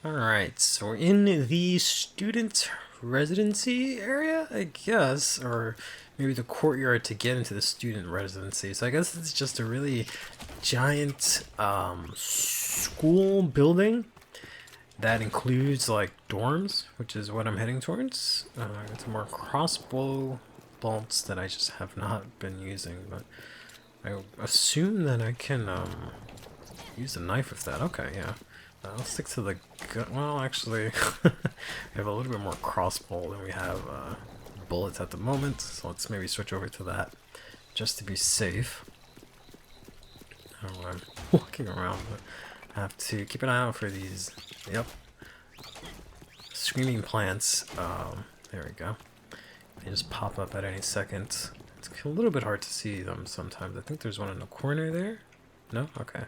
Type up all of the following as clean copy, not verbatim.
Alright, so we're in the student residency area, I guess, or maybe the courtyard to get into the student residency. So I guess it's just a really giant school building that includes like dorms, which is what I'm heading towards. It's more crossbow bolts that I just have not been using, but I assume that I can use a knife with that. Okay, yeah. I'll stick to the gun. Well, actually, we have a little bit more crossbow than we have bullets at the moment, so let's maybe switch over to that just to be safe. Oh, I'm walking around, but I have to keep an eye out for these. Yep. Screaming plants. There we go. They just pop up at any second. It's a little bit hard to see them sometimes. I think there's one in the corner there. No? Okay.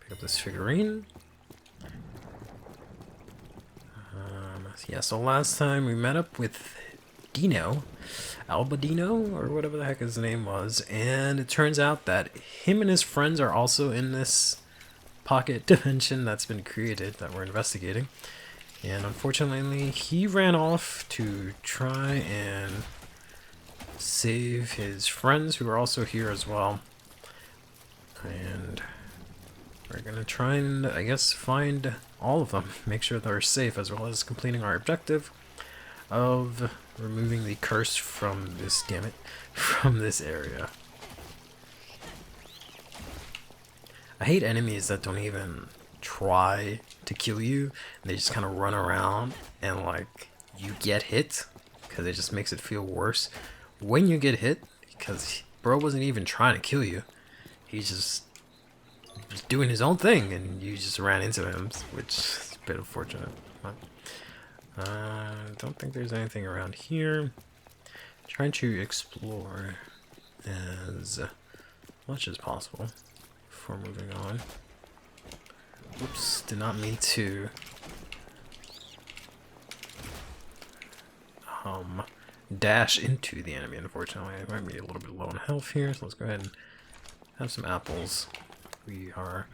Pick up this figurine. Yeah, so last time we met up with Dino, Albadino, or whatever the heck his name was, and it turns out that him and his friends are also in this pocket dimension that's been created that we're investigating. And unfortunately, he ran off to try and save his friends who are also here as well. And we're gonna try and, I guess, find all of them, make sure they're safe, as well as completing our objective of removing the curse from this, damn it, from this area. I hate enemies that don't even try to kill you, and they just kind of run around and like you get hit, because it just makes it feel worse when you get hit, because bro wasn't even trying to kill you. He's just doing his own thing, and you just ran into him, which is a bit unfortunate. I don't think there's anything around here. Trying to explore as much as possible before moving on. Oops, did not mean to dash into the enemy, unfortunately. I might be a little bit low on health here, so let's go ahead and have some apples. We are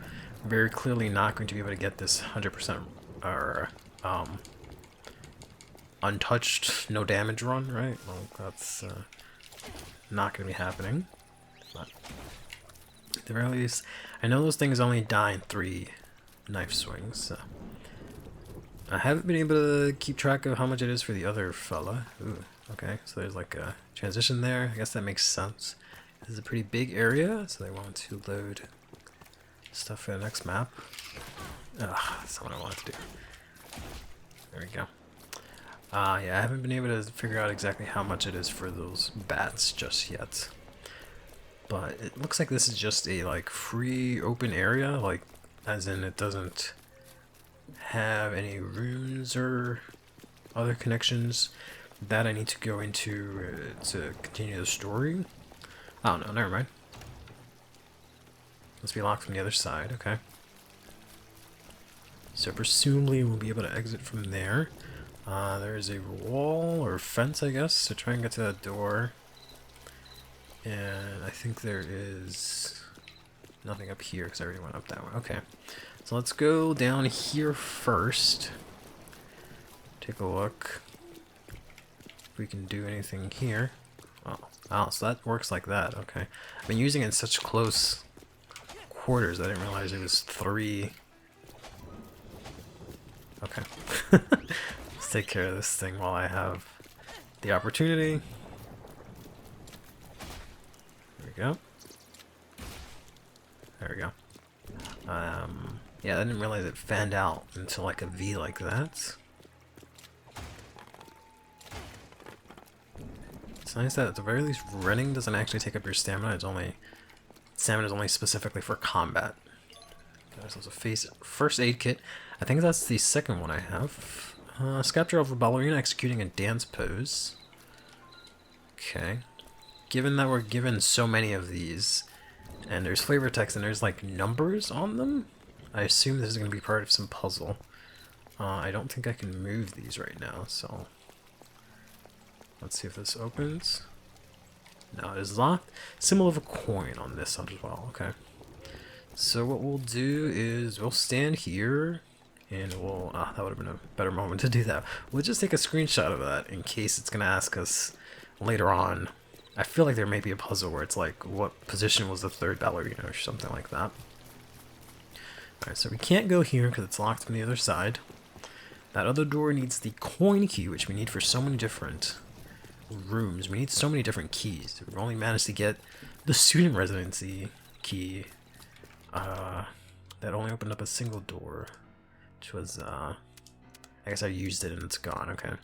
very clearly not going to be able to get this 100% or untouched, no damage run, right? Well, that's not going to be happening. But at the very least, I know those things only die in 3 knife swings. So I haven't been able to keep track of how much it is for the other fella. Ooh, okay, so there's like a transition there. I guess that makes sense. This is a pretty big area, so they want to load stuff for the next map. Ugh, that's not what I wanted to do. There we go. Yeah, I haven't been able to figure out exactly how much it is for those bats just yet. But it looks like this is just a like free open area, like as in it doesn't have any rooms or other connections that I need to go into to continue the story. Oh no, never mind. Must be locked from the other side, okay. So presumably we'll be able to exit from there. There is a wall or fence, I guess, to try and get to that door. And I think there is nothing up here because I already went up that way. Okay, so let's go down here first. Take a look if we can do anything here. Oh, so that works like that. Okay, I've been using it in such close quarters I didn't realize it was 3. Okay. Let's take care of this thing while I have the opportunity. There we go. There we go. Yeah, I didn't realize it fanned out into like a V like that. It's nice that at the very least running doesn't actually take up your stamina. Stamina is only specifically for combat. There's a first aid kit. I think that's the second one I have. Sculpture of a ballerina executing a dance pose. Okay. Given that we're given so many of these, and there's flavor text and there's like numbers on them, I assume this is going to be part of some puzzle. I don't think I can move these right now, so let's see if this opens. No, it is locked. Symbol of a coin on this as well. Okay. So what we'll do is we'll stand here And we'll, that would have been a better moment to do that. We'll just take a screenshot of that in case it's going to ask us later on. I feel like there may be a puzzle where it's like, what position was the third ballerina or something like that. Alright, so we can't go here because it's locked from the other side. That other door needs the coin key, which we need for so many different rooms. We need so many different keys. We've only managed to get the student residency key. That only opened up a single door. Which was, I guess I used it and it's gone, okay.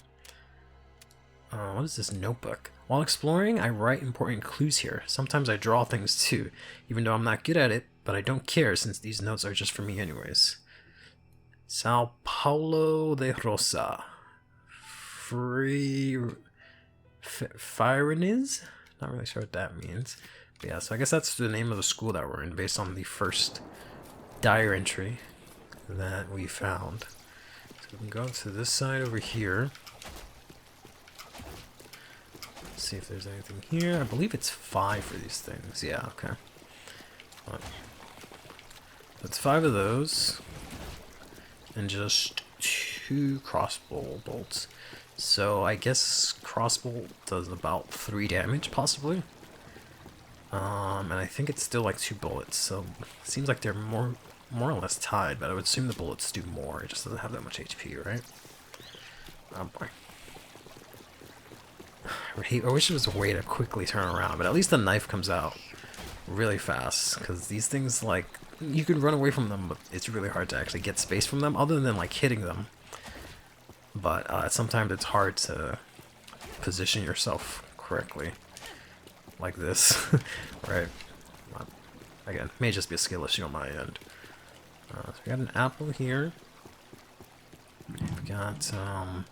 What is this notebook? While exploring, I write important clues here. Sometimes I draw things too, even though I'm not good at it, but I don't care since these notes are just for me anyways. Sao Paulo de Rosa. Fireniz? Not really sure what that means. But yeah, so I guess that's the name of the school that we're in based on the first diary entry that we found. So we can go to this side over here. Let's see if there's anything here. I believe it's 5 for these things. Yeah, okay. That's 5 of those. And just 2 crossbow bolts. So I guess crossbow does about 3 damage, possibly. And I think it's still like 2 bullets, so it seems like they're more or less tied, but I would assume the bullets do more. It just doesn't have that much HP, right? Oh boy. I wish there was a way to quickly turn around, but at least the knife comes out really fast, because these things, like, you can run away from them, but it's really hard to actually get space from them, other than, like, hitting them. But sometimes it's hard to position yourself correctly, like this, right? Again, may just be a skill issue on my end. So we got an apple here. We got an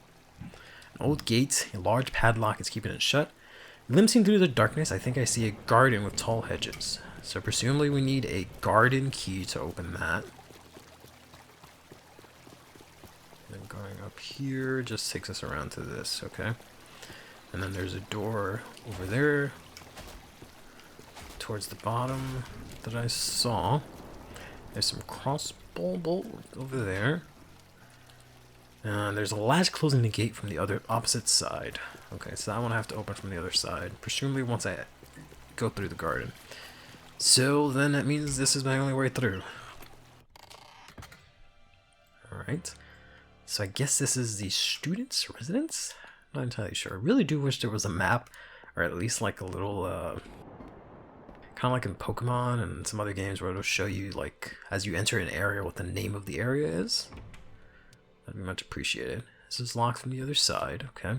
old gate, a large padlock is keeping it shut. Glimpsing through the darkness, I think I see a garden with tall hedges. So presumably we need a garden key to open that. And going up here just takes us around to this, okay? And then there's a door over there towards the bottom that I saw. There's some crossbow bolt over there. And there's a latch closing the gate from the opposite side. Okay, so that one I have to open from the other side. Presumably once I go through the garden. So then that means this is my only way through. Alright. So I guess this is the student's residence? Not entirely sure. I really do wish there was a map, or at least like a little, kind of like in Pokemon and some other games where it'll show you, like, as you enter an area, what the name of the area is. That'd be much appreciated. This is locked from the other side, okay.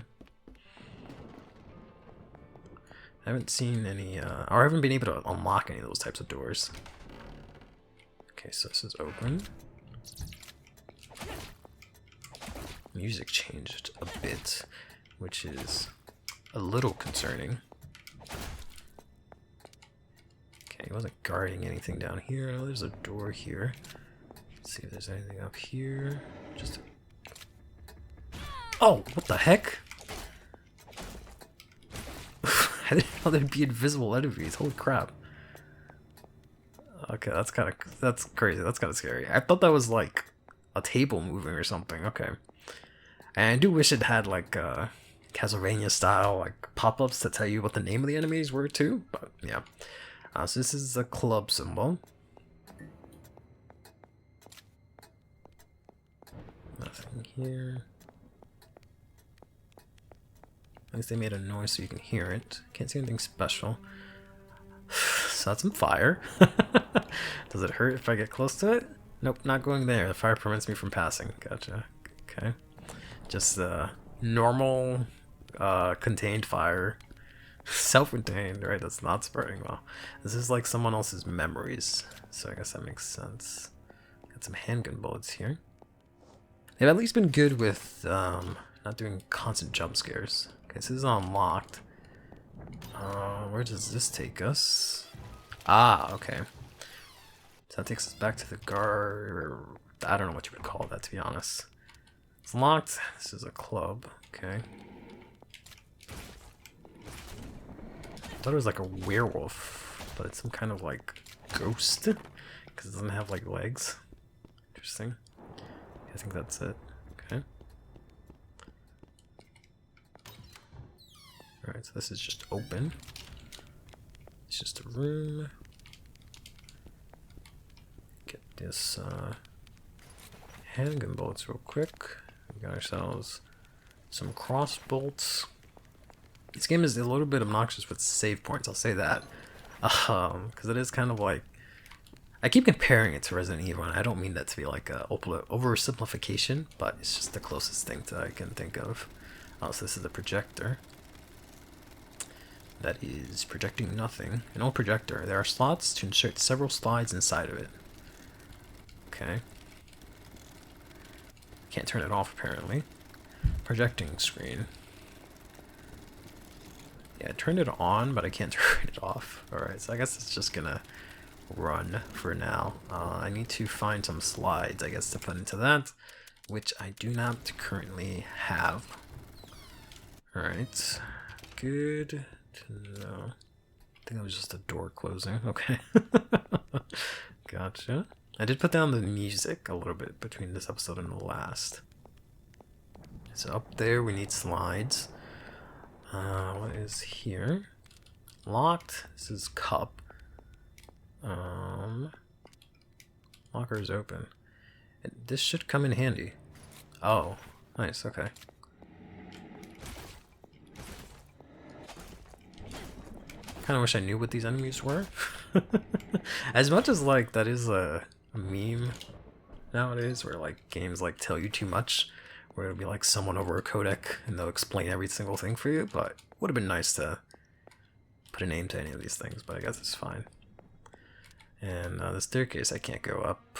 I haven't seen any, or I haven't been able to unlock any of those types of doors. Okay, so this is open. Music changed a bit, which is a little concerning. Okay, he wasn't guarding anything down here. Oh, there's a door here. Let's see if there's anything up here. Just. Oh, what the heck? I didn't know there'd be invisible enemies. Holy crap. Okay, that's crazy. That's kind of scary. I thought that was like a table moving or something. Okay. And I do wish it had like Castlevania style like pop-ups to tell you what the name of the enemies were too. But yeah. So this is a club symbol. Nothing here. At least they made a noise so you can hear it. Can't see anything special. So that's some fire. Does it hurt if I get close to it? Nope, not going there. The fire prevents me from passing. Gotcha. Okay. Just normal contained fire. Self-contained, right? That's not spreading well. This is like someone else's memories. So I guess that makes sense. Got some handgun bullets here. They've at least been good with not doing constant jump scares. Okay, so this is unlocked. Where does this take us? Ah, okay. So that takes us back to the guard. I don't know what you would call that, to be honest. It's locked. This is a club. Okay. I thought it was like a werewolf, but it's some kind of like ghost because it doesn't have like legs. Interesting. I think that's it. Okay. Alright, so this is just open. It's just a room. Get this handgun bullets real quick. We got ourselves some cross bolts. This game is a little bit obnoxious with save points, I'll say that. Because it is kind of like... I keep comparing it to Resident Evil, and I don't mean that to be like a oversimplification, but it's just the closest thing that I can think of. Oh, so this is a projector. That is projecting nothing. An old projector. There are slots to insert several slides inside of it. Okay. Can't turn it off, apparently. Projecting screen. Yeah, I turned it on, but I can't turn it off. Alright, so I guess it's just gonna run for now. I need to find some slides, I guess, to put into that, which I do not currently have. Alright, good to know. I think it was just a door closing. Okay. Gotcha. I did put down the music a little bit between this episode and the last. So up there we need slides. What is here? Locked. This is cup. Locker is open. This should come in handy. Oh, nice. Okay. Kind of wish I knew what these enemies were. As much as like that is a meme nowadays, where like games like tell you too much, where it'll be like someone over a codec and they'll explain every single thing for you. But would have been nice to put a name to any of these things, but I guess it's fine. And the staircase I can't go up.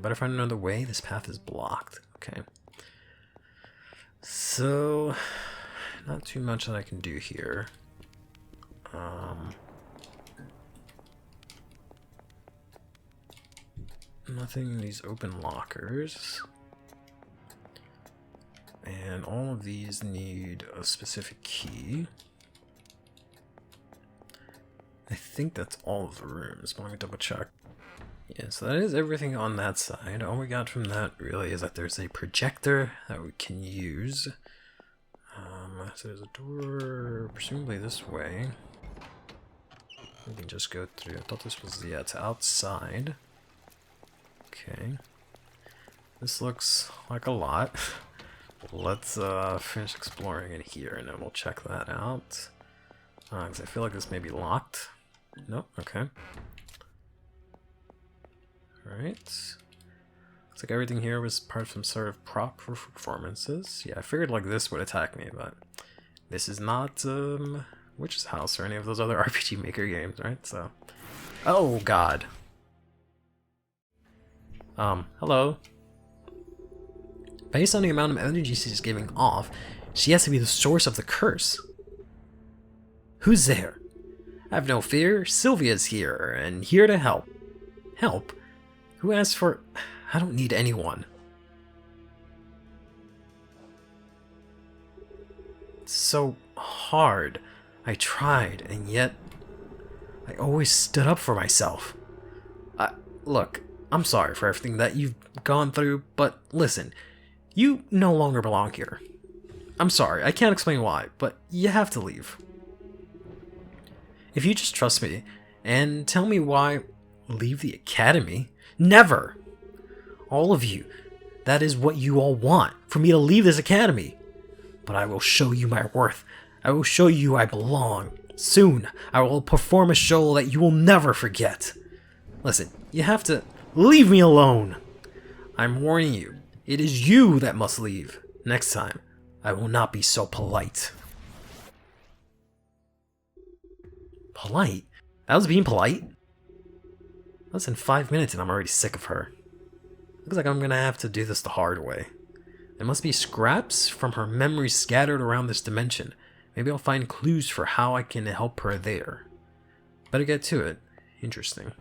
Better find another way. This path is blocked. Okay. So, not too much that I can do here. Nothing in these open lockers. And all of these need a specific key. I think that's all of the rooms, but let me double check. Yeah, so that is everything on that side. All we got from that really is that there's a projector that we can use. So there's a door, presumably this way. We can just go through. I thought this was, yeah, it's outside. Okay. This looks like a lot. Let's finish exploring in here and then we'll check that out. Because I feel like this may be locked. Nope, okay. Alright. Looks like everything here was part of some sort of prop for performances. Yeah, I figured like this would attack me, but this is not Witch's House or any of those other RPG Maker games, right? So, oh god. Hello. Based on the amount of energy she's giving off, she has to be the source of the curse. Who's there? Have no fear, Silvia's here, and here to help. Help? Who asked for... I don't need anyone. It's so hard. I tried, and yet... I always stood up for myself. Look, I'm sorry for everything that you've gone through, but listen, you no longer belong here. I'm sorry, I can't explain why, but you have to leave. If you just trust me, and tell me why... Leave the academy? Never! All of you, that is what you all want, for me to leave this academy. But I will show you my worth. I will show you I belong. Soon, I will perform a show that you will never forget. Listen, you have to... Leave me alone! I'm warning you, it is you that must leave. Next time, I will not be so polite. Polite? That was being polite? Less than 5 minutes and I'm already sick of her. Looks like I'm gonna have to do this the hard way. There must be scraps from her memories scattered around this dimension. Maybe I'll find clues for how I can help her there. Better get to it. Interesting.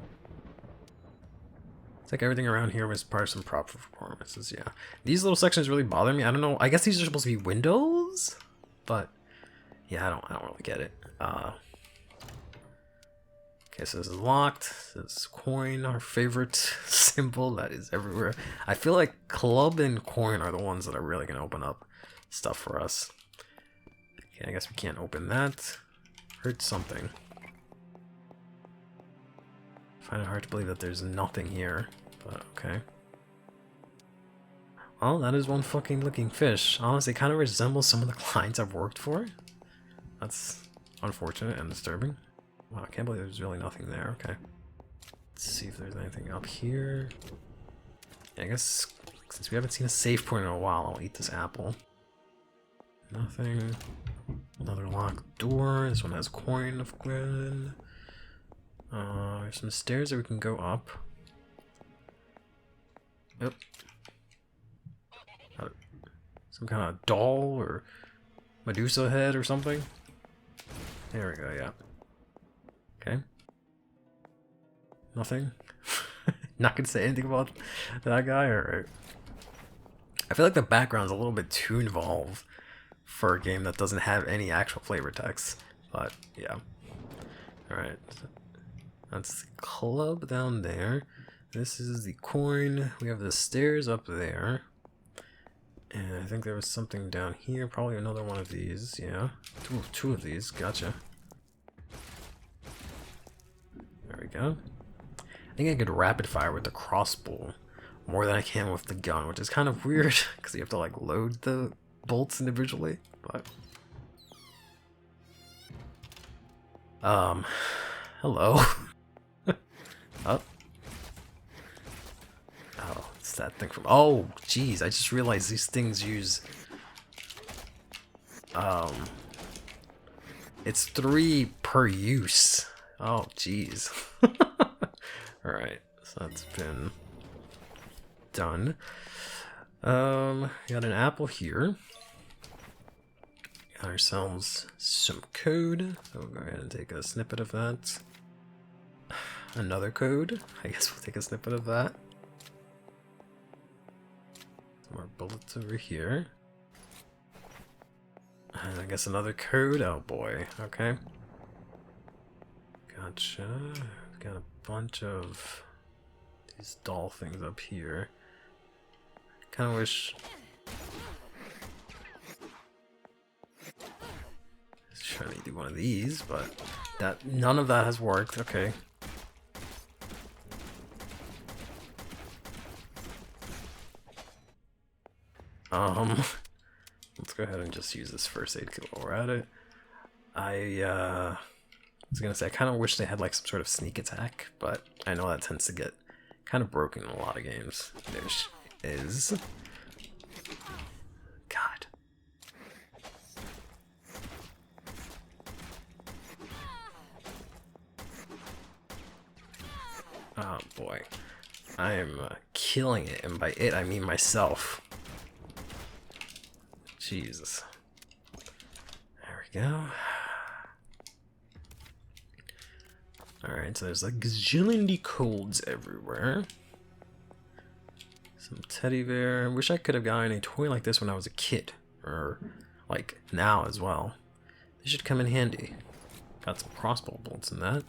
It's like everything around here was part of some prop performances, yeah. These little sections really bother me. I don't know. I guess these are supposed to be windows? But, yeah, I don't really get it. Okay, Okay, so this is locked. This is coin, our favorite symbol that is everywhere. I feel like club and coin are the ones that are really gonna open up stuff for us. Okay, I guess we can't open that. Heard something. I find it hard to believe that there's nothing here, but okay. Well, that is one fucking looking fish. Honestly, it kind of resembles some of the clients I've worked for. That's unfortunate and disturbing. Wow, I can't believe there's really nothing there. Okay. Let's see if there's anything up here. Yeah, I guess since we haven't seen a save point in a while, I'll eat this apple. Nothing. Another locked door. This one has coin of Gwen. There's some stairs that we can go up. Yep. Some kind of doll or Medusa head or something. There we go, yeah. Okay. Nothing. Not gonna say anything about that guy, alright. I feel like the background's a little bit too involved for a game that doesn't have any actual flavor text. But yeah. Alright. That's the club down there. This is the coin. We have the stairs up there. And I think there was something down here. Probably another one of these. Yeah. Two of these. Gotcha. There we go. I think I could rapid fire with the crossbow more than I can with the gun, which is kind of weird because you have to like load the bolts individually. But hello. Oh. Oh, it's that thing from. Oh, jeez! I just realized these things use. It's 3 per use. Oh, jeez. All right, so that's been done. Got an apple here. Got ourselves some code. So we'll go ahead and take a snippet of that. Another code. I guess we'll take a snippet of that. Some more bullets over here. And I guess another code. Oh boy. Okay. Gotcha. We've got a bunch of these doll things up here. Kind of wish. Just trying to do one of these, but none of that has worked. Okay. Let's go ahead and just use this first aid kit while we're at it. I was gonna say I kind of wish they had like some sort of sneak attack, but I know that tends to get kind of broken in a lot of games. There she is. God. Oh boy. I am killing it, and by it I mean myself. Jesus. There we go. Alright, so there's like gazillion codes everywhere. Some teddy bear. I wish I could have gotten a toy like this when I was a kid. Or like now as well. They should come in handy. Got some crossbow bolts in that.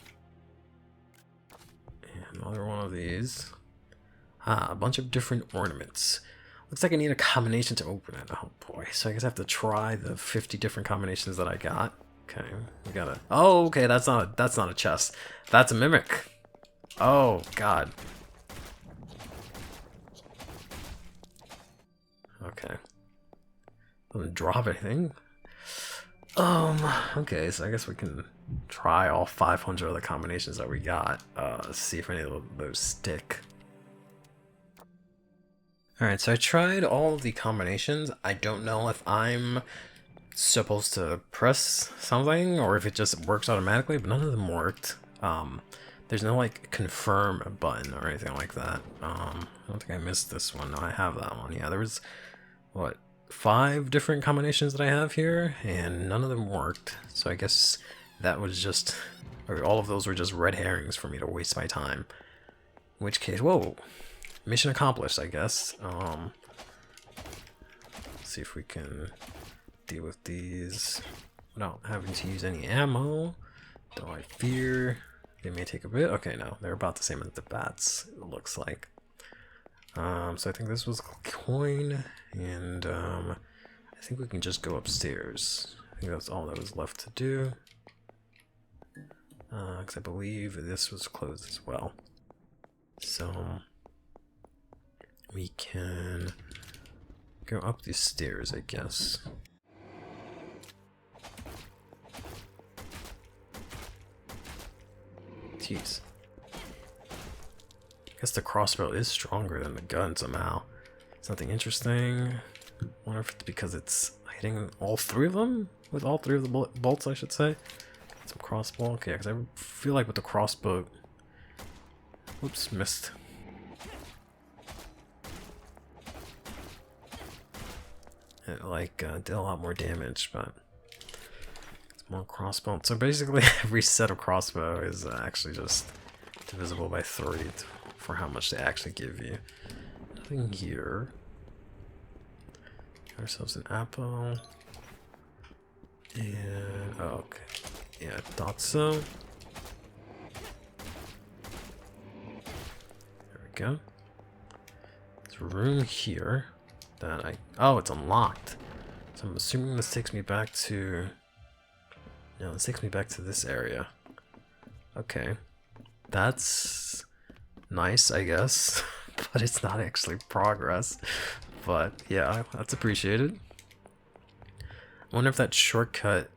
And another one of these. Ah, a bunch of different ornaments. Looks like I need a combination to open it. Oh boy. So I guess I have to try the 50 different combinations that I got. Okay, we gotta. Oh, okay. That's not a chest. That's a mimic. Oh God. Okay. Doesn't drop anything. Okay. So I guess we can try all 500 of the combinations that we got. See if any of those stick. Alright, so I tried all of the combinations. I don't know if I'm supposed to press something or if it just works automatically, but none of them worked. There's no like confirm button or anything like that. I don't think I missed this one. No, I have that one. Yeah, there was what, 5 different combinations that I have here, and none of them worked. So I guess that was just, or all of those were just red herrings for me to waste my time. In which case, whoa. Mission accomplished, I guess. Let's see if we can deal with these without having to use any ammo. Though I fear They may take a bit. Okay, no, they're about the same as the bats, it looks like. So I think this was a coin, and I think we can just go upstairs. I think that's all that was left to do. Because I believe this was closed as well. So we can go up these stairs, I guess. Jeez. I guess the crossbow is stronger than the gun somehow. Something interesting. I wonder if it's because it's hitting all three of them? With all three of the bolts, I should say. Some crossbow. Okay, because I feel like with the crossbow... Whoops, missed. It like did a lot more damage, but it's more crossbow. So basically every set of crossbow is actually just divisible by 3 for how much they actually give you. Nothing here. Got ourselves an apple. And oh, okay. Yeah, I thought so. There we go. There's a room here that oh, it's unlocked. So I'm assuming this takes me back to... No, this takes me back to this area. Okay. That's nice, I guess. But it's not actually progress. But yeah, that's appreciated. I wonder if that shortcut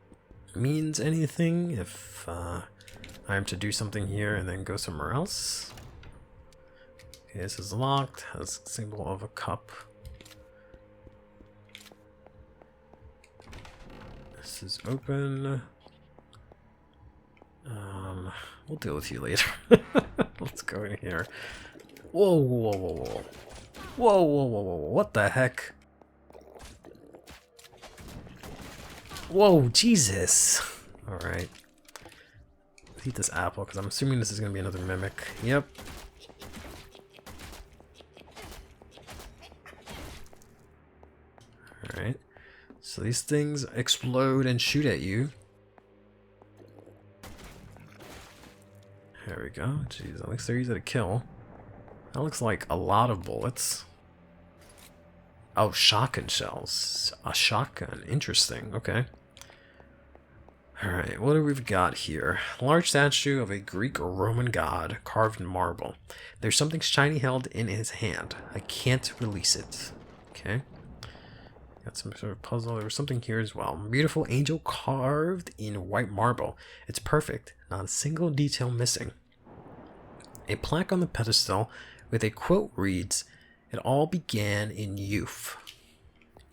means anything, if I am to do something here and then go somewhere else. Okay, this is locked, has a symbol of a cup. This is open. We'll deal with you later. Let's go in here. Whoa, whoa, whoa, whoa. Whoa, whoa, whoa, whoa, what the heck? Whoa, Jesus! Alright. Let's eat this apple, because I'm assuming this is going to be another mimic. Yep. Alright. So these things explode and shoot at you. There we go. Jeez, at least they're easy to kill. That looks like a lot of bullets. Oh, shotgun shells. A shotgun. Interesting. Okay. Alright, what do we've got here? A large statue of a Greek or Roman god carved in marble. There's something shiny held in his hand. I can't release it. Okay. Got some sort of puzzle. There was something here as well. Beautiful angel carved in white marble. It's perfect. Not a single detail missing. A plaque on the pedestal with a quote reads, "It all began in youth."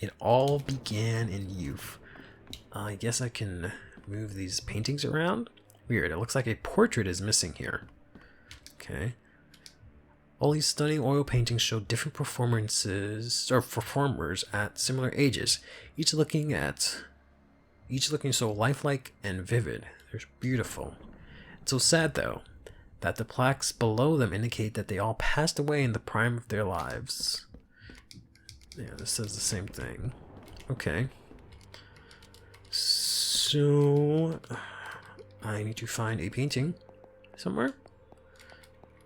It all began in youth. I guess I can move these paintings around. Weird. It looks like a portrait is missing here. Okay. All these stunning oil paintings show different performances or performers at similar ages, each looking so lifelike and vivid. They're beautiful. It's so sad though that the plaques below them indicate that they all passed away in the prime of their lives. Yeah, this says the same thing. Okay. So I need to find a painting somewhere.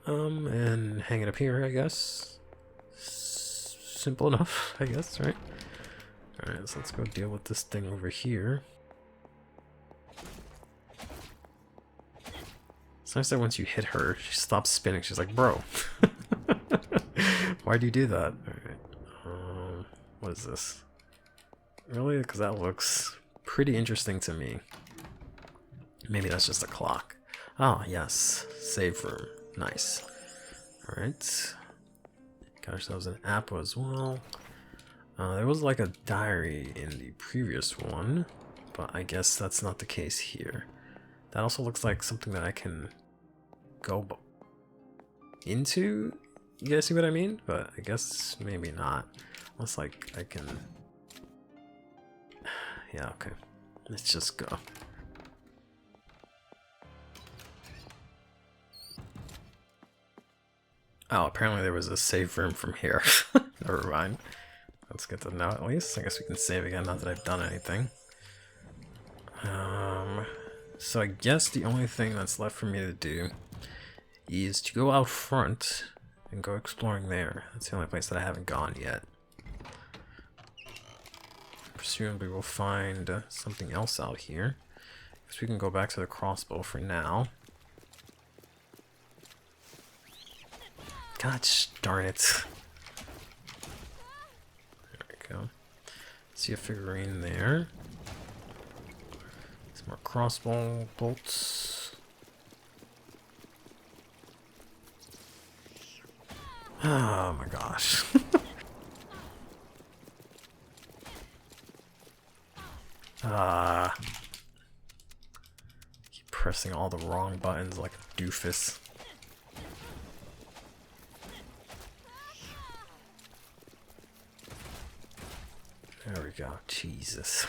And hang it up here, I guess. Simple enough, I guess, right? Alright, so let's go deal with this thing over here. It's nice that once you hit her, she stops spinning. She's like, bro. Why'd you do that? Alright. What is this? Really? Because that looks pretty interesting to me. Maybe that's just a clock. Ah, yes. Save room. Nice. Alright. Got ourselves an apple as well. There was like a diary in the previous one, but I guess that's not the case here. That also looks like something that I can go into. You guys see what I mean? But I guess maybe not. Unless like I can... Yeah, okay. Let's just go. Oh, apparently there was a save room from here. Never mind. That's good to know at least. I guess we can save again, not that I've done anything. So I guess the only thing that's left for me to do is to go out front and go exploring there. That's the only place that I haven't gone yet. Presumably we'll find something else out here. Guess we can go back to the crossbow for now. Gosh darn it. There we go. See a figurine there. Some more crossbow bolts. Oh my gosh. Keep pressing all the wrong buttons like a doofus. There we go. Jesus.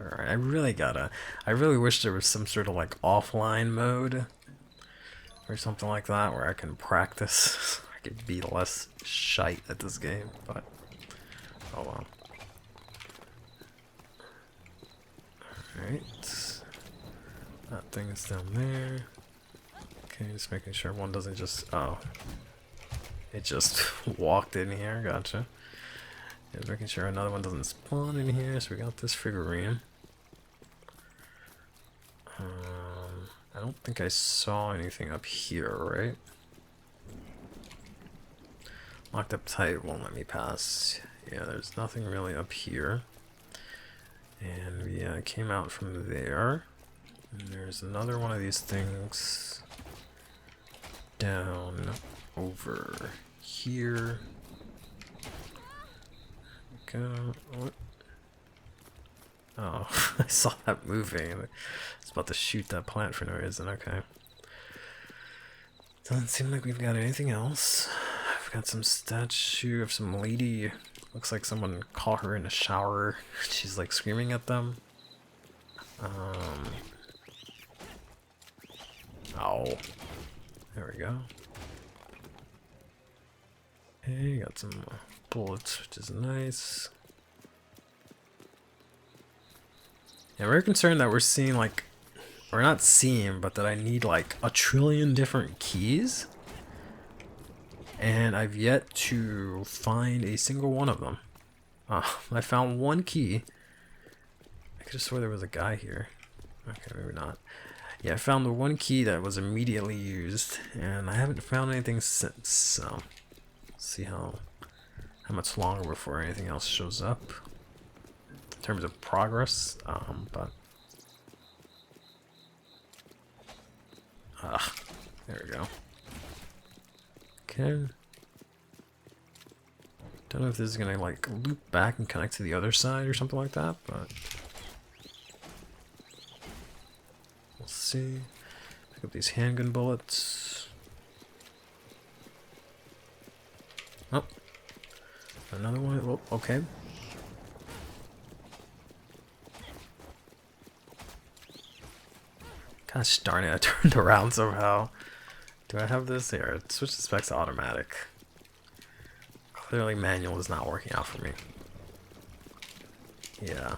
Alright, I really wish there was some sort of like offline mode or something like that where I can practice. I could be less shite at this game, but oh well. Alright. That thing is down there. Okay, just making sure one doesn't just... Oh. It just walked in here, gotcha. Just making sure another one doesn't spawn in here, so we got this figurine. I don't think I saw anything up here, right? Locked up tight, won't let me pass. Yeah, there's nothing really up here. And we came out from there. And there's another one of these things down over here. Go. What? Oh, I saw that moving. It's about to shoot that plant for no reason. Okay. Doesn't seem like we've got anything else. I've got some statue of some lady. Looks like someone caught her in a shower. She's like screaming at them. Oh. There we go. Hey, got some bullets, which is nice. Yeah, we're concerned that we're seeing like, or not seeing, but that I need like 1 trillion different keys. And I've yet to find a single one of them. I found one key. I could have swore there was a guy here. Okay, maybe not. Yeah, I found the one key that was immediately used, and I haven't found anything since, so see how much longer before anything else shows up in terms of progress, but there we go. Okay. Don't know if this is gonna like loop back and connect to the other side or something like that, but we'll see. Pick up these handgun bullets. Oh, another one. Oh, okay. Gosh darn it! I turned around somehow. Do I have this here? Switch the specs to automatic. Clearly manual is not working out for me. Yeah.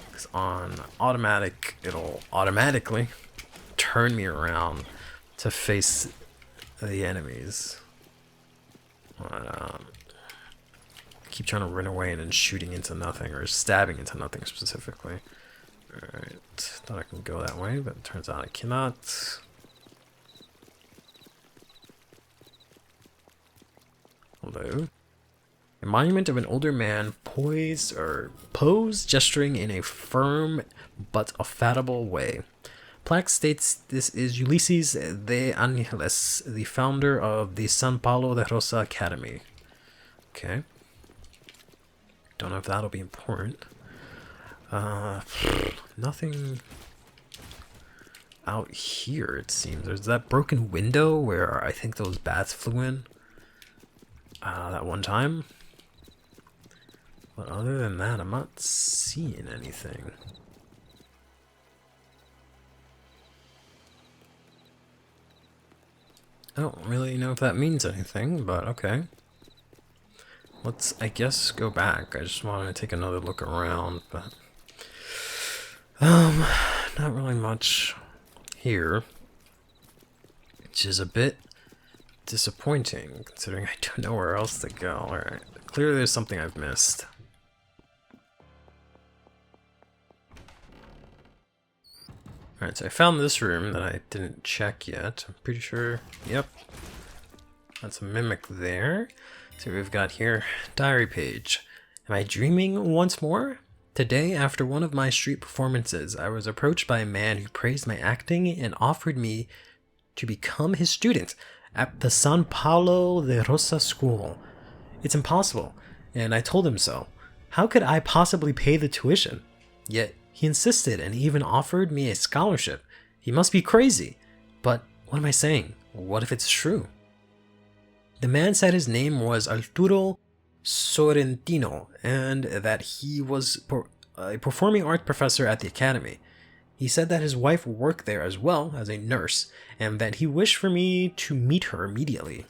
Because on automatic, it'll automatically turn me around to face the enemies. But, I keep trying to run away and then shooting into nothing, or stabbing into nothing specifically. Alright, thought I could go that way, but it turns out I cannot. Hello. A monument of an older man posed, gesturing in a firm but affable way. Plaque states this is Ulysses de Angeles, the founder of the San Paulo de Rosa Academy. Okay. Don't know if that'll be important. Nothing out here, it seems. There's that broken window where I think those bats flew in. That one time. But other than that, I'm not seeing anything. I don't really know if that means anything, but okay. Let's, I guess, go back. I just wanted to take another look around, but not really much here, which is a bit disappointing considering I don't know where else to go. Alright, clearly there's something I've missed. Alright, so I found this room that I didn't check yet. I'm pretty sure, yep, that's a mimic there. See what we've got here. Diary page. Am I dreaming once more? Today, after one of my street performances, I was approached by a man who praised my acting and offered me to become his student at the San Paulo de Rosa school. It's impossible, and I told him so. How could I possibly pay the tuition? Yet, he insisted and even offered me a scholarship. He must be crazy. But what am I saying? What if it's true? The man said his name was Arturo Sorrentino and that he was a performing arts professor at the academy. He said that his wife worked there as well as a nurse and that he wished for me to meet her immediately.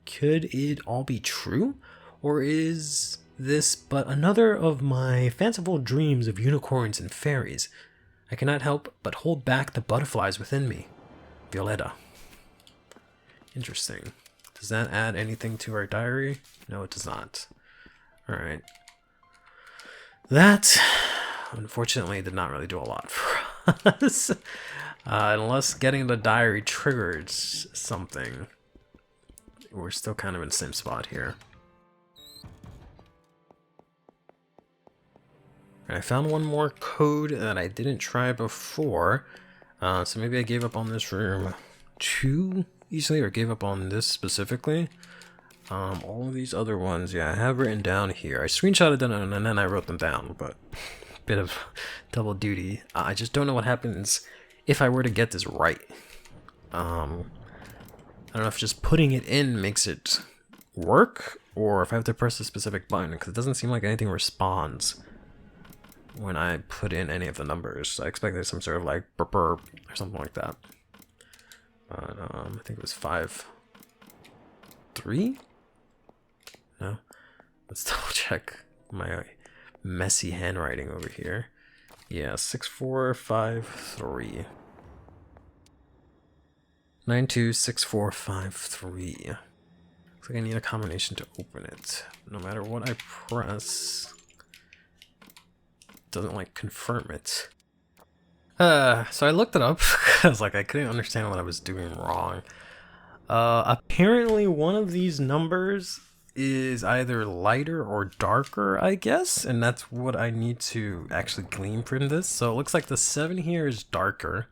Could it all be true? Or is this but another of my fanciful dreams of unicorns and fairies? I cannot help but hold back the butterflies within me. Violetta. Interesting. Does that add anything to our diary? No, it does not. Alright. That, unfortunately, did not really do a lot for us. Unless getting the diary triggered something. We're still kind of in the same spot here. I found one more code that I didn't try before. So maybe I gave up on this room too easily, or gave up on this specifically. All of these other ones, yeah, I have written down here. I screenshotted them and then I wrote them down, but bit of double duty. I just don't know what happens if I were to get this right. I don't know if just putting it in makes it work, or if I have to press a specific button, because it doesn't seem like anything responds when I put in any of the numbers. I expect there's some sort of like burp or something like that. But I think it was 5, 3? No? Let's double check my messy handwriting over here. Yeah, 6, 4, 5, 3. 9, 2, 6, 4, 5, 3. Looks like I need a combination to open it. No matter what I press, it doesn't like confirm it. So I looked it up because like I couldn't understand what I was doing wrong. Apparently one of these numbers is either lighter or darker, I guess, and that's what I need to actually glean from this. So it looks like the 7 here is darker.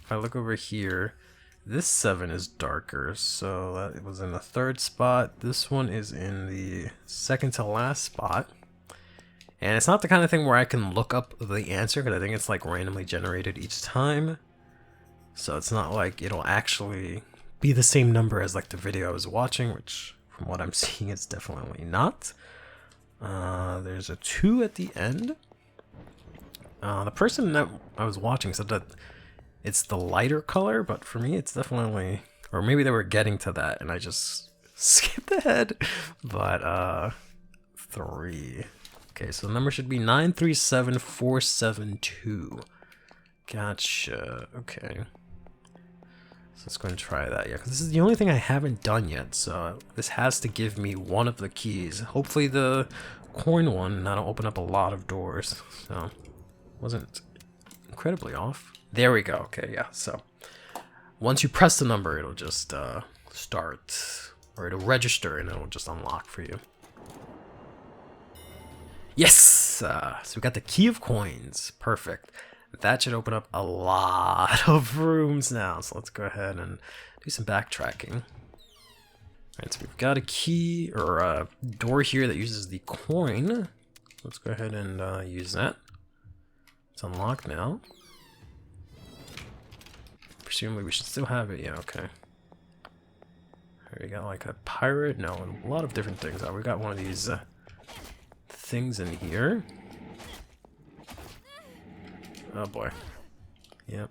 If I look over here, this 7 is darker, so that was in the 3rd spot. This one is in the 2nd to last spot. And it's not the kind of thing where I can look up the answer, because I think it's like randomly generated each time. So it's not like it'll actually be the same number as like the video I was watching, which from what I'm seeing it's definitely not. There's a 2 at the end. The person that I was watching said that it's the lighter color, but for me it's definitely, or maybe they were getting to that and I just skipped ahead. But 3. Okay, so the number should be 937472. Gotcha. Okay. So let's go and try that. Yeah, because this is the only thing I haven't done yet. So this has to give me one of the keys. Hopefully the coin one, and that'll open up a lot of doors. So wasn't incredibly off. There we go. Okay, yeah. So once you press the number, it'll just start, or it'll register and it'll just unlock for you. Yes! So we got the key of coins. Perfect. That should open up a lot of rooms now. So let's go ahead and do some backtracking. Alright, so we've got a key, or a door here that uses the coin. Let's go ahead and use that. It's unlocked now. Presumably we should still have it. Yeah, okay. We got like a pirate. No, a lot of different things. We got one of these things in here. Oh boy. Yep.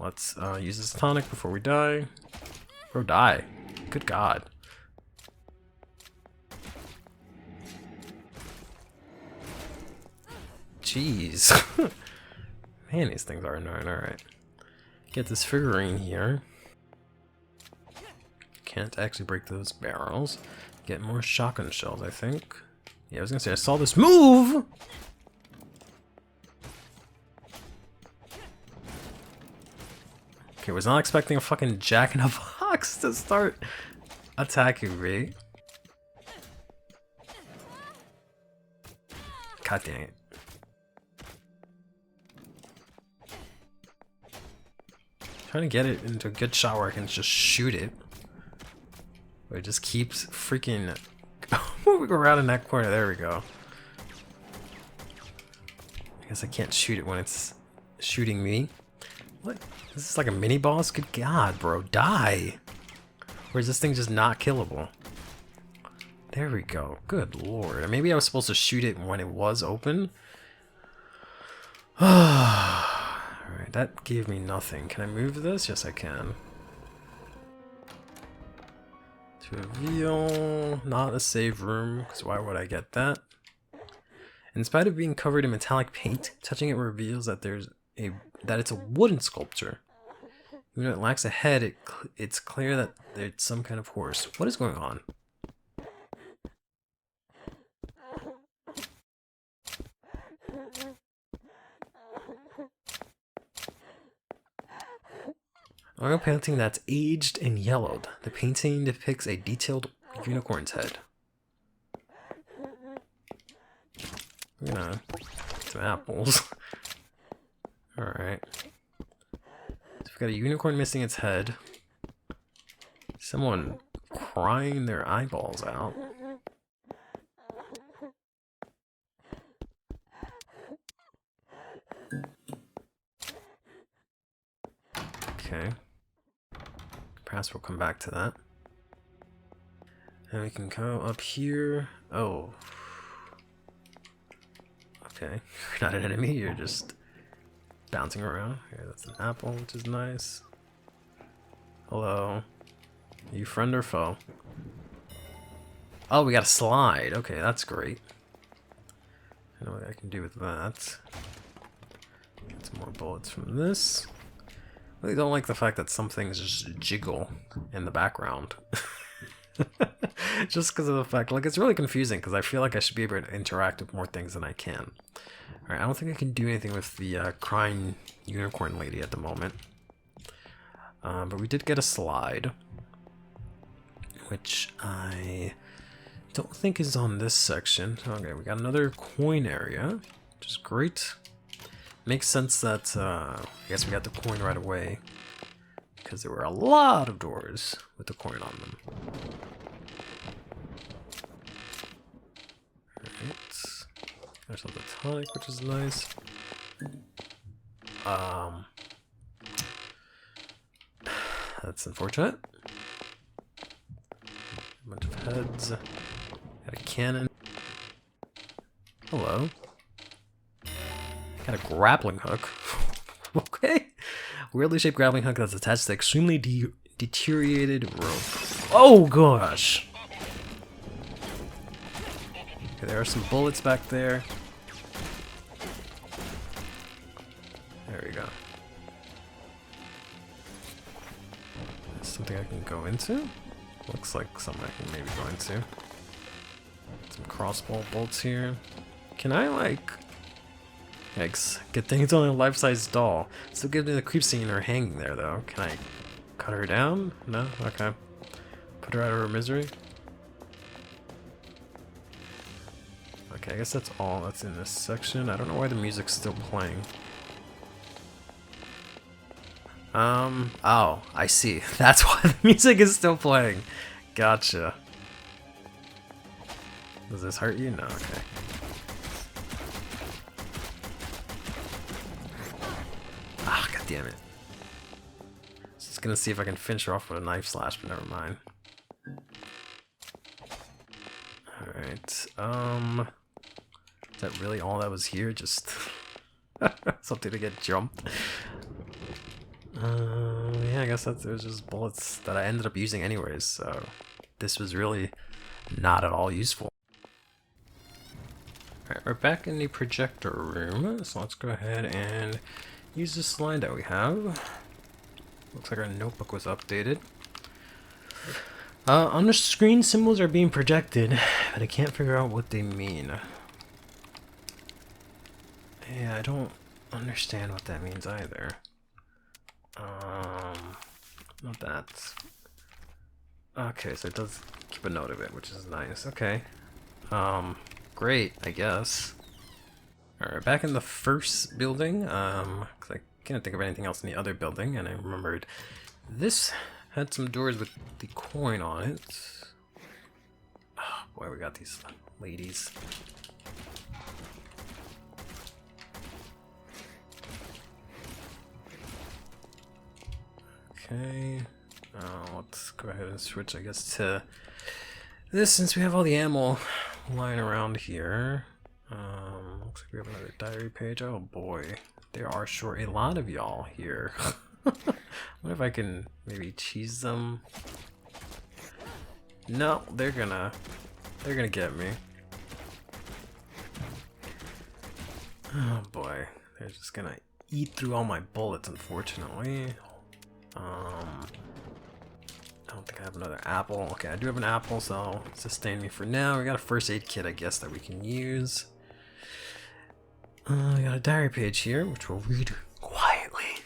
Let's use this tonic before we die. Bro, die. Good God. Jeez. Man, these things are annoying. Alright. Get this figurine here. Can't actually break those barrels. Get more shotgun shells, I think. Yeah, I was gonna say, I saw this move! Okay, was not expecting a fucking Jack in a Box to start attacking me. God dang it. Trying to get it into a good shot where I can just shoot it. But it just keeps freaking moving around in that corner. There we go. I guess I can't shoot it when it's shooting me. What? This is like a mini boss? Good God, bro. Die! Or is this thing just not killable? There we go. Good lord. Maybe I was supposed to shoot it when it was open. Alright, that gave me nothing. Can I move this? Yes, I can. To reveal, not a save room, because why would I get that? In spite of being covered in metallic paint, touching it reveals that it's a wooden sculpture. Even though it lacks a head, it's clear that it's some kind of horse. What is going on? Oil painting that's aged and yellowed. The painting depicts a detailed unicorn's head. I'm gonna get some apples. Alright. So we've got a unicorn missing its head. Someone crying their eyeballs out. Okay. Perhaps we'll come back to that. And we can go up here. Oh. Okay. You're not an enemy, you're just bouncing around. Here, that's an apple, which is nice. Hello. Are you friend or foe? Oh, we got a slide. Okay, that's great. I know what I can do with that. Get some more bullets from this. I really don't like the fact that some things just jiggle in the background. Just because of the fact, like, it's really confusing because I feel like I should be able to interact with more things than I can. Alright, I don't think I can do anything with the crying unicorn lady at the moment. But we did get a slide, which I don't think is on this section. Okay, we got another coin area, which is great. Makes sense that, I guess we got the coin right away, because there were a lot of doors with the coin on them. Alright. There's the tonic, which is nice. That's unfortunate. A bunch of heads. Got a cannon. Hello. Got a grappling hook. Okay. Weirdly shaped grappling hook that's attached to extremely deteriorated rope. Oh gosh. Okay, there are some bullets back there. There we go. That's something I can go into. Looks like something I can maybe go into. Some crossbow bolts here. Can I, like... Yikes. Good thing it's only a life-size doll. Still gives me the creep seeing her hanging there, though. Can I cut her down? No? Okay. Put her out of her misery. Okay, I guess that's all that's in this section. I don't know why the music's still playing. Oh, I see. That's why the music is still playing. Gotcha. Does this hurt you? No, okay. Ah, god damn it. Just gonna see if I can finish her off with a knife slash, but never mind. Alright, is that really all that was here? Just something to get jumped? Yeah, I guess that there's just bullets that I ended up using anyways, so this was really not at all useful. Alright, we're back in the projector room, so let's go ahead and use this line that we have. Looks like our notebook was updated. On the screen, symbols are being projected, but I can't figure out what they mean. Yeah, I don't understand what that means either. Not that. Okay, so it does keep a note of it, which is nice. Okay. Great, I guess. Alright, back in the first building, 'cause I can't think of anything else in the other building, and I remembered this had some doors with the coin on it. Oh boy, we got these ladies. Okay, let's go ahead and switch, I guess, to this since we have all the ammo lying around here. Looks like we have another diary page. Oh boy, there are sure a lot of y'all here. What if I can maybe cheese them? No, they're gonna get me. Oh boy, they're just gonna eat through all my bullets, unfortunately. I don't think I have another apple. Okay, I do have an apple, so I'll sustain me for now. We got a first aid kit, I guess, that we can use. I got a diary page here, which we'll read quietly.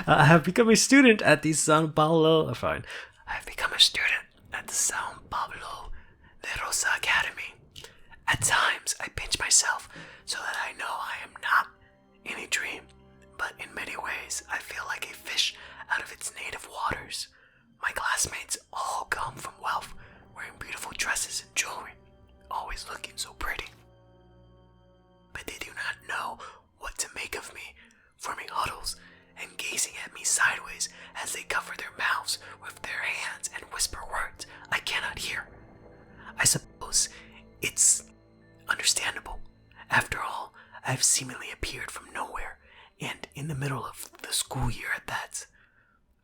I have become a student at the San Paulo. Fine. I have become a student at the San Pablo de Rosa Academy. At times, I pinch myself so that I know I am not in a dream, but in many ways, I feel like a fish out of its native waters. My classmates all come from wealth, wearing beautiful dresses and jewelry, always looking so pretty. But they do not know what to make of me, forming huddles and gazing at me sideways as they cover their mouths with their hands and whisper words I cannot hear. I suppose it's understandable. After all, I've seemingly appeared from nowhere, and in the middle of the school year at that.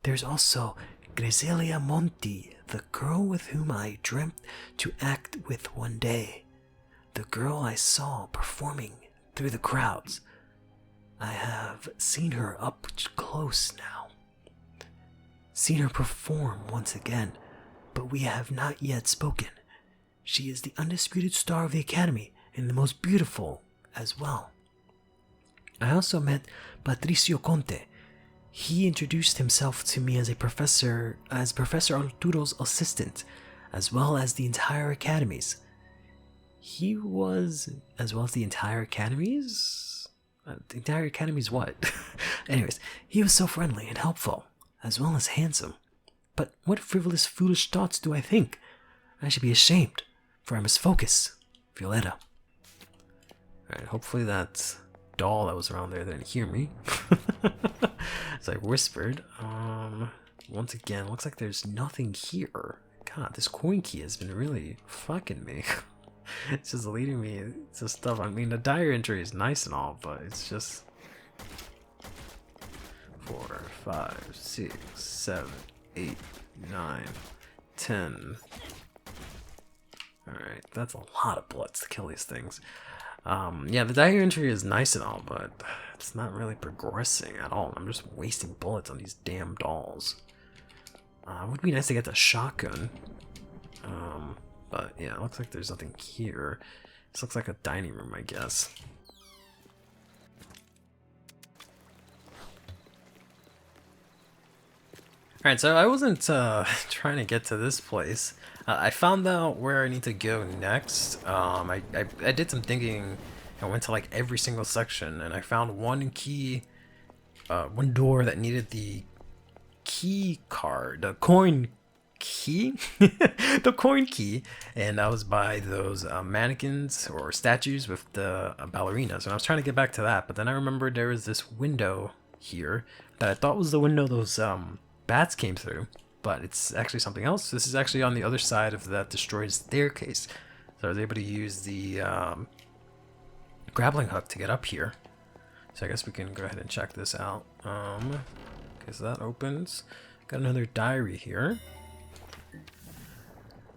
There's also Griselia Monti, the girl with whom I dreamt to act with one day. The girl I saw performing through the crowds. I have seen her up close now. Seen her perform once again, but we have not yet spoken. She is the undisputed star of the academy and the most beautiful as well. I also met Patricio Conte. He introduced himself to me as Professor Arturo's assistant, as well as the entire academies. He was, as well as the entire academies? The entire academies what? Anyways, he was so friendly and helpful, as well as handsome. But what frivolous, foolish thoughts do I think? I should be ashamed, for I must focus. Violetta. Alright, hopefully that doll that was around there didn't hear me. As I whispered. Once again, looks like there's nothing here. God, this coin key has been really fucking me. It's just leading me to stuff. I mean, the diary entry is nice and all, but it's just 4, 5, 6, 7, 8, 9, 10. Alright, that's a lot of bullets to kill these things. Yeah, the diary entry is nice and all, but it's not really progressing at all. I'm just wasting bullets on these damn dolls. It would be nice to get the shotgun. But yeah, it looks like there's nothing here. This looks like a dining room, I guess. Alright, so I wasn't trying to get to this place. I found out where I need to go next. I did some thinking. I went to like every single section, and I found one key, one door that needed the key card, the coin key, the coin key, and I was by those mannequins or statues with the ballerinas, and I was trying to get back to that, but then I remembered there was this window here that I thought was the window those bats came through, but it's actually something else. This is actually on the other side of that destroyed staircase, so I was able to use the grappling hook to get up here. So I guess we can go ahead and check this out. Okay, so that opens. Got another diary here.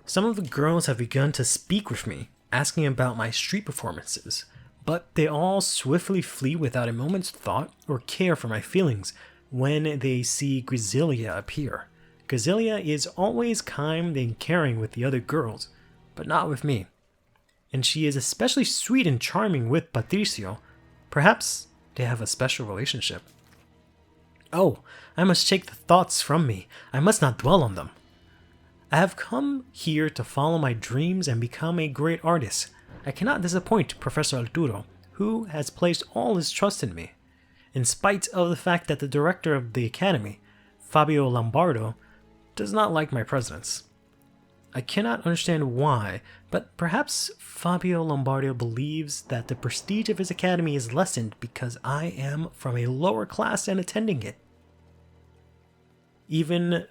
Some of the girls have begun to speak with me, asking about my street performances, but they all swiftly flee without a moment's thought or care for my feelings when they see Grisilia appear. Grisilia is always kind and caring with the other girls, but not with me. And she is especially sweet and charming with Patricio. Perhaps they have a special relationship. Oh, I must shake the thoughts from me. I must not dwell on them. I have come here to follow my dreams and become a great artist. I cannot disappoint Professor Arturo, who has placed all his trust in me. In spite of the fact that the director of the academy, Fabio Lombardo, does not like my presence. I cannot understand why, but perhaps Fabio Lombardo believes that the prestige of his academy is lessened because I am from a lower class and attending it. Even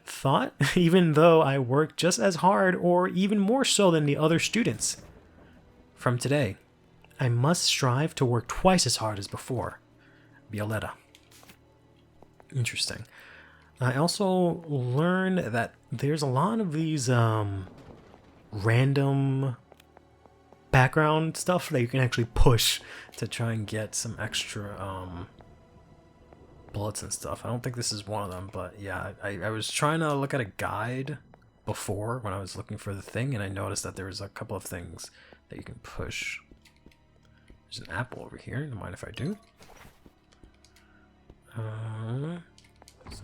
though I work just as hard or even more so than the other students. From today, I must strive to work twice as hard as before. Violetta. Interesting. I also learned that there's a lot of these random background stuff that you can actually push to try and get some extra bullets and stuff. I don't think this is one of them, but yeah, I was trying to look at a guide before when I was looking for the thing, and I noticed that there was a couple of things that you can push. There's an apple over here. Don't mind if I do. So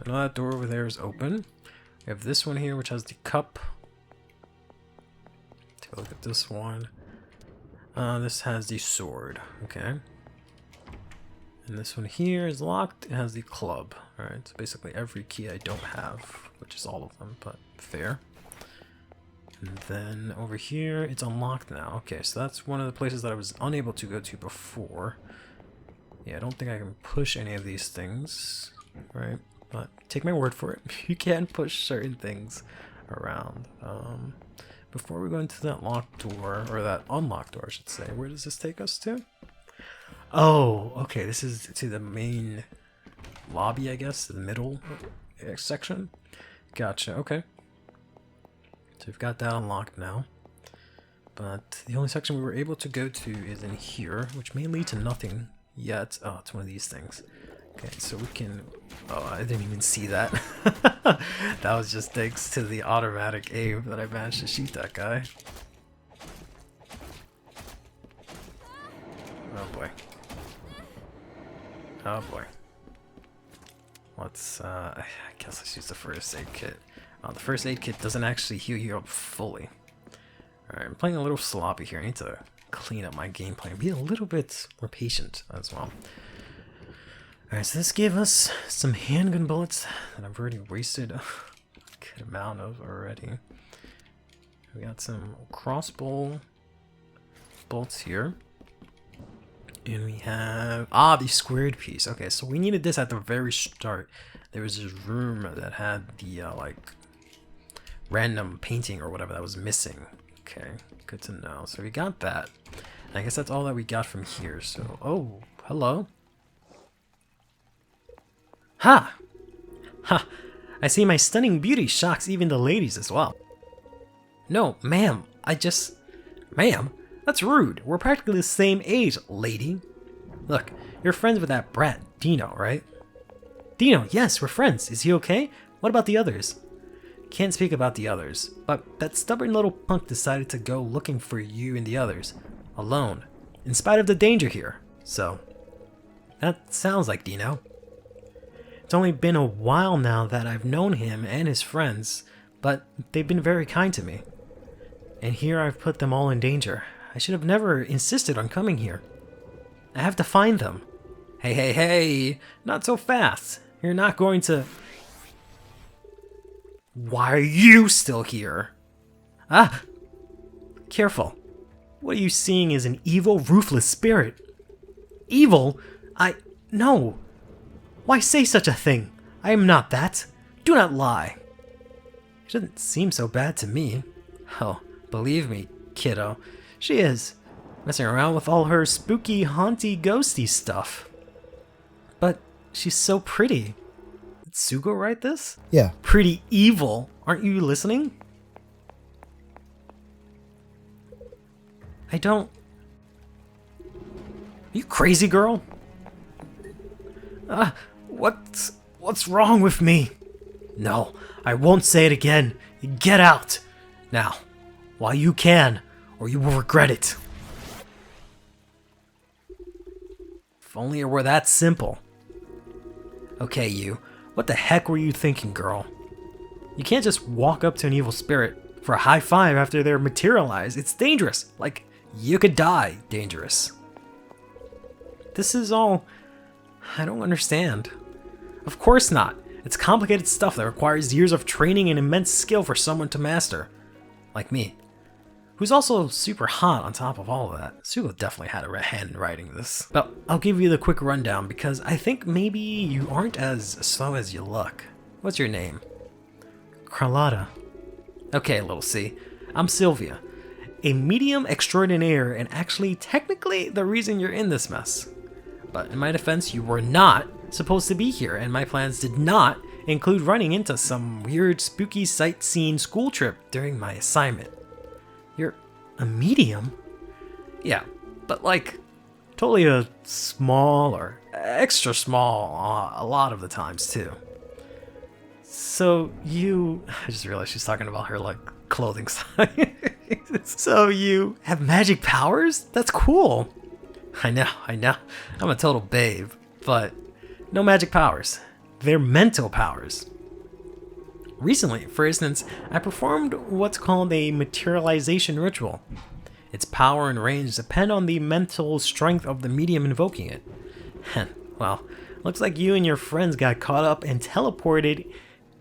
I know that door over there is open. We have this one here, which has the cup. Take a look at this one. This has the sword. Okay. And this one here is locked. It has the club. Alright, so basically every key I don't have, which is all of them, but fair. And then over here, it's unlocked now. Okay, so that's one of the places that I was unable to go to before. Yeah, I don't think I can push any of these things, right? But take my word for it. You can push certain things around. Before we go into that locked door, or that unlocked door, I should say, where does this take us to? Oh, okay, this is to the main lobby, I guess, the middle section. Gotcha, okay. So we've got that unlocked now. But the only section we were able to go to is in here, which may lead to nothing yet. Oh, it's one of these things. Okay, so we can... Oh, I didn't even see that. That was just thanks to the automatic aim that I managed to shoot that guy. Oh boy. Oh boy. Let's, I guess let's use the first aid kit. The first aid kit doesn't actually heal you up fully. Alright, I'm playing a little sloppy here. I need to clean up my gameplay and be a little bit more patient as well. Alright, so this gave us some handgun bullets that I've already wasted a good amount of already. We got some crossbow bolts here. And we have... the squared piece. Okay, so we needed this at the very start. There was this room that had the, like, random painting or whatever that was missing. Okay, good to know. So we got that. And I guess that's all that we got from here. So, oh, hello. Ha! Ha! I see my stunning beauty shocks even the ladies as well. No, ma'am, Ma'am? That's rude. We're practically the same age, lady. Look, you're friends with that brat, Dino, right? Dino, yes, we're friends. Is he okay? What about the others? Can't speak about the others, but that stubborn little punk decided to go looking for you and the others, alone, in spite of the danger here. So, that sounds like Dino. It's only been a while now that I've known him and his friends, but they've been very kind to me. And here I've put them all in danger. I should have never insisted on coming here. I have to find them. Hey, hey, hey! Not so fast. You're not going to... Why are you still here? Ah! Careful. What you seeing is an evil, ruthless spirit. Evil? No. Why say such a thing? I am not that. Do not lie. It doesn't seem so bad to me. Oh, believe me, kiddo. She is. Messing around with all her spooky, haunty, ghosty stuff. But she's so pretty. Did Sugo write this? Yeah. Pretty evil. Aren't you listening? You crazy, girl? What's wrong with me? No, I won't say it again. Get out! Now, while you can, or you will regret it. If only it were that simple. Okay, you. What the heck were you thinking, girl? You can't just walk up to an evil spirit for a high five after they're materialized. It's dangerous. Like, you could die dangerous. This is all... I don't understand. Of course not. It's complicated stuff that requires years of training and immense skill for someone to master. Like me. Who's also super hot on top of all of that. Sugo definitely had a hand in writing this. But I'll give you the quick rundown because I think maybe you aren't as slow as you look. What's your name? Carlotta. Okay, little C. I'm Silvia. A medium extraordinaire and actually technically the reason you're in this mess. But in my defense, you were not supposed to be here, and my plans did not include running into some weird spooky sightseeing school trip during my assignment. You're a medium? Yeah, but like totally a small or extra small a lot of the times too. So you... I just realized she's talking about her like clothing size. So you have magic powers? That's cool. I know. I'm a total babe, but no magic powers. They're mental powers. Recently, for instance, I performed what's called a materialization ritual. Its power and range depend on the mental strength of the medium invoking it. Well, looks like you and your friends got caught up and teleported,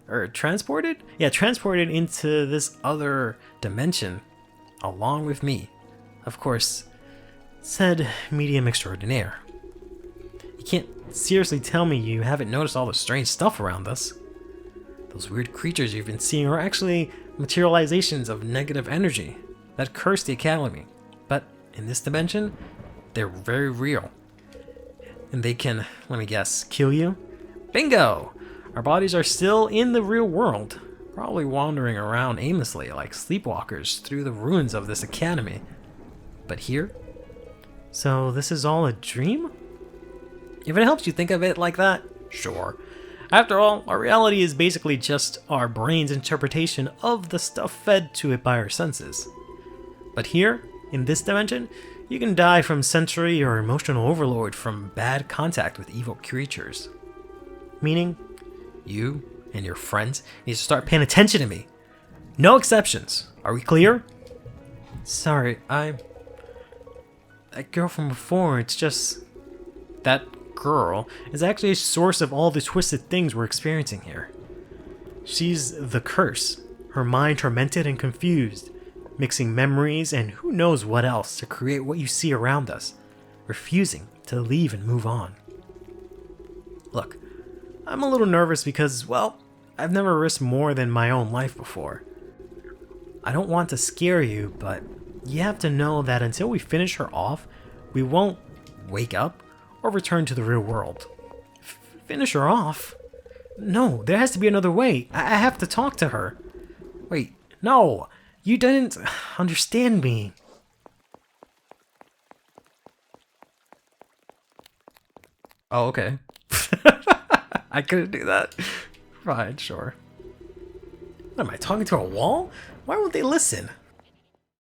or transported? Yeah, transported into this other dimension, along with me. Of course, said medium extraordinaire. You can't seriously tell me you haven't noticed all the strange stuff around us. Those weird creatures you've been seeing are actually materializations of negative energy that curse the academy. But in this dimension, they're very real. And they can, let me guess, kill you? Bingo! Our bodies are still in the real world, probably wandering around aimlessly like sleepwalkers through the ruins of this academy. But here? So this is all a dream? If it helps you think of it like that, sure. After all, our reality is basically just our brain's interpretation of the stuff fed to it by our senses. But here, in this dimension, you can die from sensory or emotional overload from bad contact with evil creatures. Meaning, you and your friends need to start paying attention to me. No exceptions. Are we clear? Sorry, that girl from before, it's just... That girl is actually a source of all the twisted things we're experiencing here. She's the curse, her mind tormented and confused, mixing memories and who knows what else to create what you see around us, refusing to leave and move on. Look, I'm a little nervous because, well, I've never risked more than my own life before. I don't want to scare you, but you have to know that until we finish her off, we won't wake up or return to the real world. Finish her off? No, there has to be another way. I have to talk to her. Wait, no, you didn't understand me. Oh, okay. I couldn't do that. Fine, sure. What, am I talking to a wall? Why won't they listen?